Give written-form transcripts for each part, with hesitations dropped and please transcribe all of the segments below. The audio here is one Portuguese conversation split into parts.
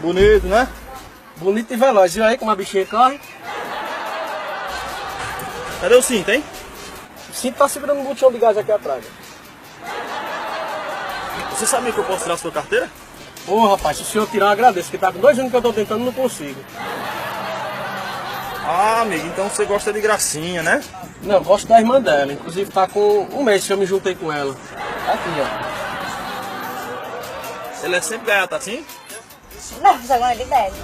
Bonito, né? Bonito e veloz. Viu aí como a bichinha corre? Cadê o cinto, hein? O cinto tá segurando um botão de gás aqui atrás. Você sabia que eu posso tirar a sua carteira? Ô, rapaz, se o senhor tirar, eu agradeço, que tá com 2 anos que eu tô tentando e não consigo. Ah, amigo, então você gosta de gracinha, né? Não, gosto da irmã dela. Inclusive tá com 1 mês que eu me juntei com ela. Aqui, ó. Ele é sempre gaiata assim? Não, só agora ele deve.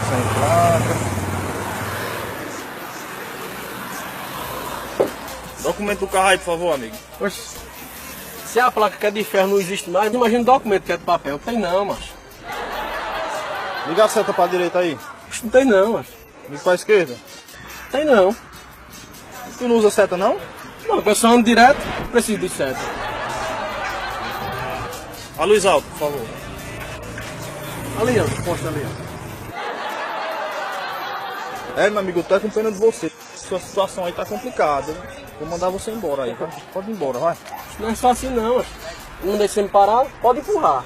Sem placa. Documento do carro aí, por favor, amigo. Oxe, se a placa que é de ferro não existe mais, imagina o documento que é de papel. Tem não, macho. Liga a seta pra direita aí. Oxe, não tem não, macho. Liga pra esquerda. Tem não. Tu não usa seta, não? Não, eu só ando direto, preciso de seta. A luz alta, por favor. Ali, ó, posta ali, ó. É, meu amigo, eu tô com pena de você. Sua situação aí tá complicada. Vou mandar você embora aí. Pode ir embora, vai. Não é só assim não, macho. Não deixa você me parar, pode empurrar.